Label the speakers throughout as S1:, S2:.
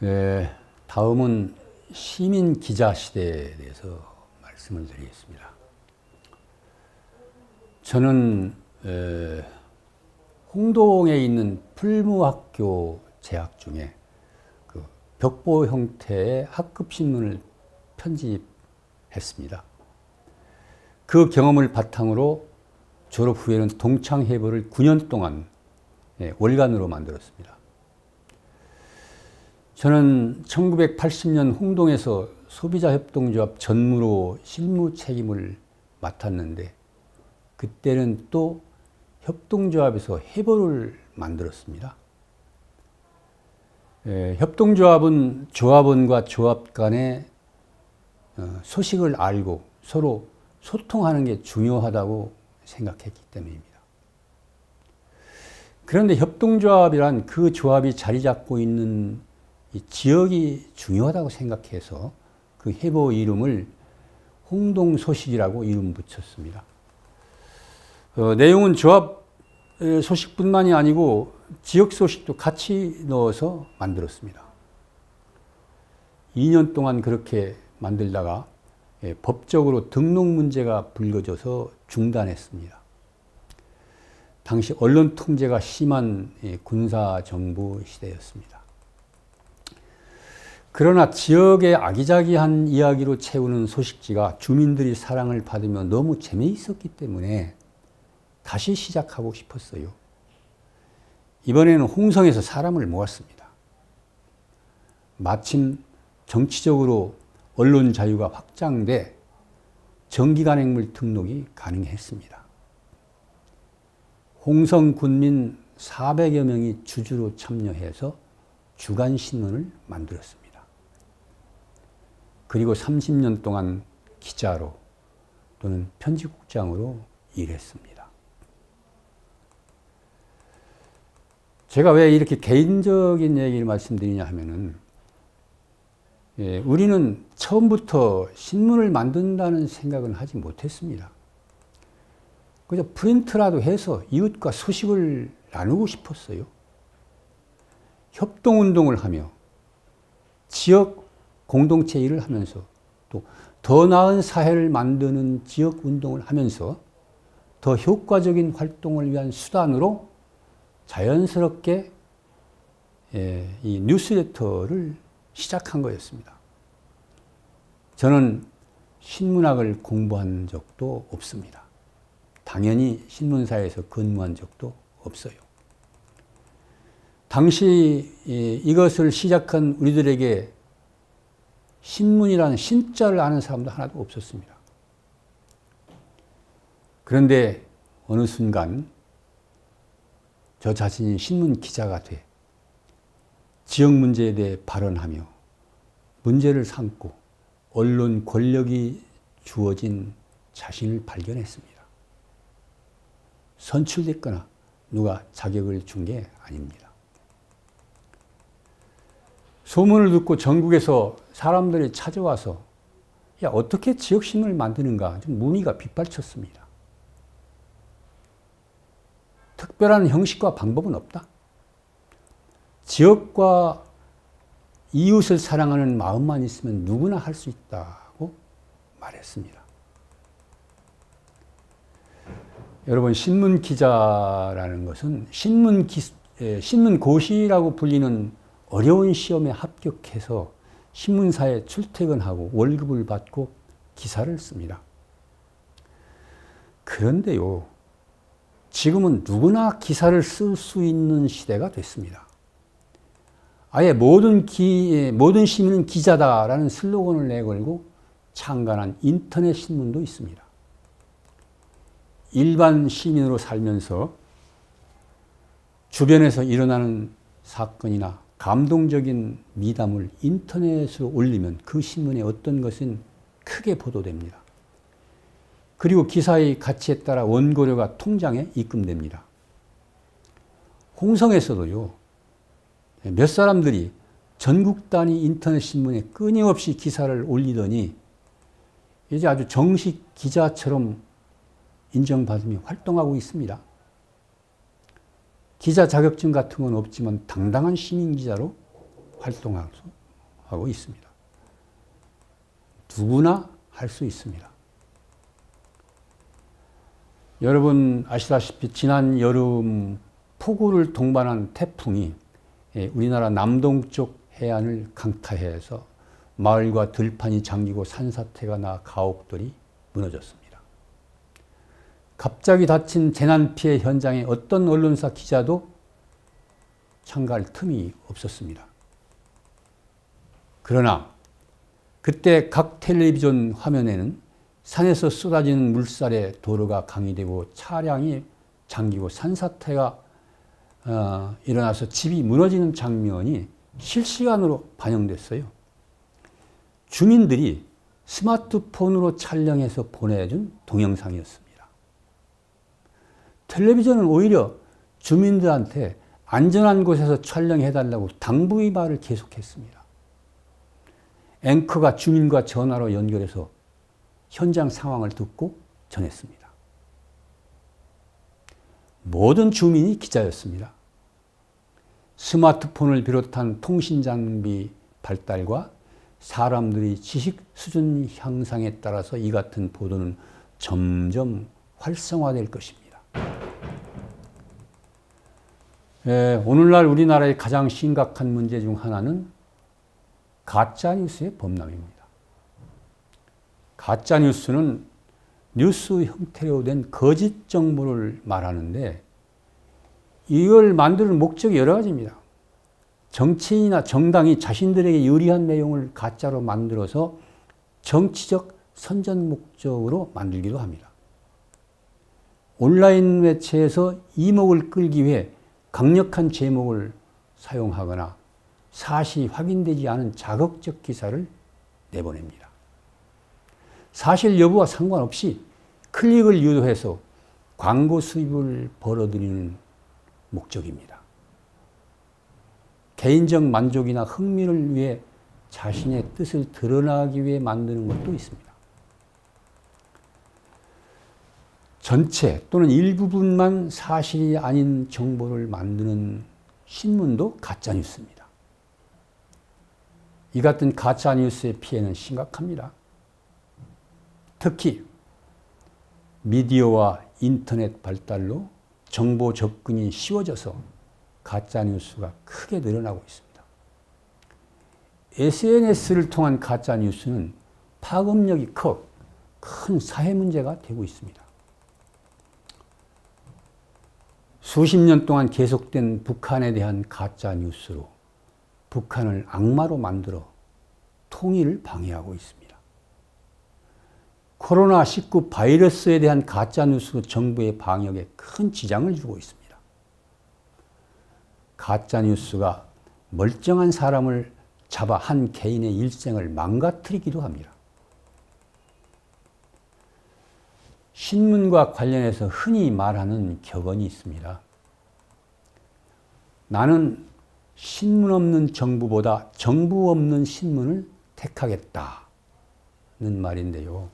S1: 예, 다음은 시민 기자 시대에 대해서 말씀을 드리겠습니다. 저는 홍동에 있는 풀무학교 재학 중에 그 벽보 형태의 학급 신문을 편집했습니다. 그 경험을 바탕으로 졸업 후에는 동창회보를 9년 동안 월간으로 만들었습니다. 저는 1980년 홍동에서 소비자협동조합 전무로 실무 책임을 맡았는데 그때는 또 협동조합에서 회보를 만들었습니다. 협동조합은 조합원과 조합 간의 소식을 알고 서로 소통하는 게 중요하다고 생각했기 때문입니다. 그런데 협동조합이란 그 조합이 자리 잡고 있는 이 지역이 중요하다고 생각해서 그 회보 이름을 홍동소식이라고 이름 붙였습니다. 내용은 조합 소식뿐만이 아니고 지역 소식도 같이 넣어서 만들었습니다. 2년 동안 그렇게 만들다가 법적으로 등록 문제가 불거져서 중단했습니다. 당시 언론 통제가 심한 군사정부 시대였습니다. 그러나 지역의 아기자기한 이야기로 채우는 소식지가 주민들이 사랑을 받으며 너무 재미있었기 때문에 다시 시작하고 싶었어요. 이번에는 홍성에서 사람을 모았습니다. 마침 정치적으로 언론 자유가 확장돼 정기간행물 등록이 가능했습니다. 홍성 군민 400여 명이 주주로 참여해서 주간신문을 만들었습니다. 그리고 30년 동안 기자로 또는 편집국장으로 일했습니다. 제가 왜 이렇게 개인적인 얘기를 말씀드리냐 하면은 우리는 처음부터 신문을 만든다는 생각은 하지 못했습니다. 그저 프린트라도 해서 이웃과 소식을 나누고 싶었어요. 협동운동을 하며 지역 공동체 일을 하면서 또 더 나은 사회를 만드는 지역운동을 하면서 더 효과적인 활동을 위한 수단으로 자연스럽게 이 뉴스레터를 시작한 거였습니다. 저는 신문학을 공부한 적도 없습니다. 당연히 신문사에서 근무한 적도 없어요. 당시 이것을 시작한 우리들에게 신문이라는 신자를 아는 사람도 하나도 없었습니다. 그런데 어느 순간 저 자신이 신문 기자가 돼 지역 문제에 대해 발언하며 문제를 삼고 언론 권력이 주어진 자신을 발견했습니다. 선출됐거나 누가 자격을 준 게 아닙니다. 소문을 듣고 전국에서 사람들이 찾아와서 야, 어떻게 지역신문을 만드는가 좀 문의가 빗발쳤습니다. 특별한 형식과 방법은 없다. 지역과 이웃을 사랑하는 마음만 있으면 누구나 할 수 있다고 말했습니다. 여러분, 신문 기자라는 것은 신문고시라고 불리는 어려운 시험에 합격해서 신문사에 출퇴근하고 월급을 받고 기사를 씁니다. 그런데요, 지금은 누구나 기사를 쓸 수 있는 시대가 됐습니다. 아예 모든 시민은 기자다라는 슬로건을 내걸고 창간한 인터넷 신문도 있습니다. 일반 시민으로 살면서 주변에서 일어나는 사건이나 감동적인 미담을 인터넷으로 올리면 그 신문의 어떤 것은 크게 보도됩니다. 그리고 기사의 가치에 따라 원고료가 통장에 입금됩니다. 홍성에서도요, 몇 사람들이 전국 단위 인터넷 신문에 끊임없이 기사를 올리더니 이제 아주 정식 기자처럼 인정받으며 활동하고 있습니다. 기자 자격증 같은 건 없지만 당당한 시민 기자로 활동하고 있습니다. 누구나 할 수 있습니다. 여러분 아시다시피 지난 여름 폭우를 동반한 태풍이 우리나라 남동쪽 해안을 강타해서 마을과 들판이 잠기고 산사태가 나 가옥들이 무너졌습니다. 갑자기 닥친 재난 피해 현장에 어떤 언론사 기자도 참가할 틈이 없었습니다. 그러나 그때 각 텔레비전 화면에는 산에서 쏟아지는 물살에 도로가 강이되고 차량이 잠기고 산사태가 일어나서 집이 무너지는 장면이 실시간으로 반영됐어요. 주민들이 스마트폰으로 촬영해서 보내준 동영상이었습니다. 텔레비전은 오히려 주민들한테 안전한 곳에서 촬영해달라고 당부의 말을 계속했습니다. 앵커가 주민과 전화로 연결해서 현장 상황을 듣고 전했습니다. 모든 주민이 기자였습니다. 스마트폰을 비롯한 통신장비 발달과 사람들이 지식 수준 향상에 따라서 이 같은 보도는 점점 활성화될 것입니다. 오늘날 우리나라의 가장 심각한 문제 중 하나는 가짜뉴스의 범람입니다. 가짜뉴스는 뉴스 형태로 된 거짓 정보를 말하는데 이걸 만드는 목적이 여러 가지입니다. 정치인이나 정당이 자신들에게 유리한 내용을 가짜로 만들어서 정치적 선전 목적으로 만들기도 합니다. 온라인 매체에서 이목을 끌기 위해 강력한 제목을 사용하거나 사실이 확인되지 않은 자극적 기사를 내보냅니다. 사실 여부와 상관없이 클릭을 유도해서 광고 수입을 벌어들이는 목적입니다. 개인적 만족이나 흥미를 위해 자신의 뜻을 드러나기 위해 만드는 것도 있습니다. 전체 또는 일부분만 사실이 아닌 정보를 만드는 신문도 가짜뉴스입니다. 이 같은 가짜뉴스의 피해는 심각합니다. 특히 미디어와 인터넷 발달로 정보 접근이 쉬워져서 가짜뉴스가 크게 늘어나고 있습니다. SNS를 통한 가짜뉴스는 파급력이 큰 사회 문제가 되고 있습니다. 수십 년 동안 계속된 북한에 대한 가짜뉴스로 북한을 악마로 만들어 통일을 방해하고 있습니다. 코로나19 바이러스에 대한 가짜뉴스로 정부의 방역에 큰 지장을 주고 있습니다. 가짜뉴스가 멀쩡한 사람을 잡아 한 개인의 일생을 망가뜨리기도 합니다. 신문과 관련해서 흔히 말하는 격언이 있습니다. 나는 신문 없는 정부보다 정부 없는 신문을 택하겠다는 말인데요.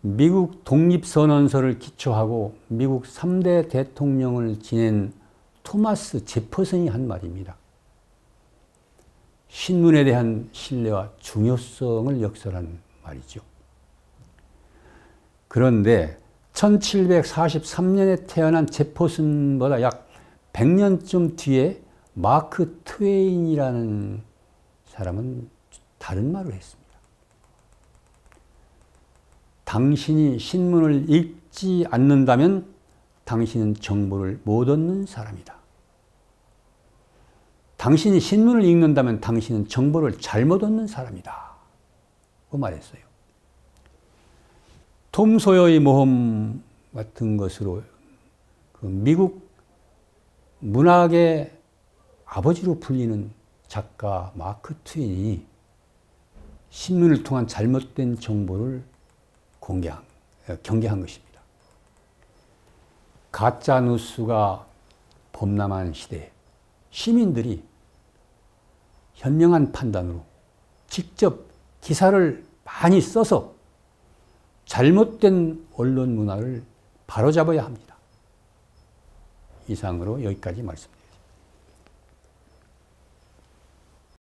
S1: 미국 독립선언서를 기초하고 미국 3대 대통령을 지낸 토마스 제퍼슨이 한 말입니다. 신문에 대한 신뢰와 중요성을 역설한 말이죠. 그런데 1743년에 태어난 제퍼슨보다 약 100년쯤 뒤에 마크 트웨인이라는 사람은 다른 말을 했습니다. 당신이 신문을 읽지 않는다면 당신은 정보를 못 얻는 사람이다. 당신이 신문을 읽는다면 당신은 정보를 잘못 얻는 사람이다. 그 말했어요. 톰 소여의 모험 같은 것으로 그 미국 문학의 아버지로 불리는 작가 마크 트웨인이 신문을 통한 잘못된 정보를 경계한 것입니다. 가짜뉴스가 범람한 시대에 시민들이 현명한 판단으로 직접 기사를 많이 써서 잘못된 언론 문화를 바로잡아야 합니다. 이상으로 여기까지 말씀드립니다.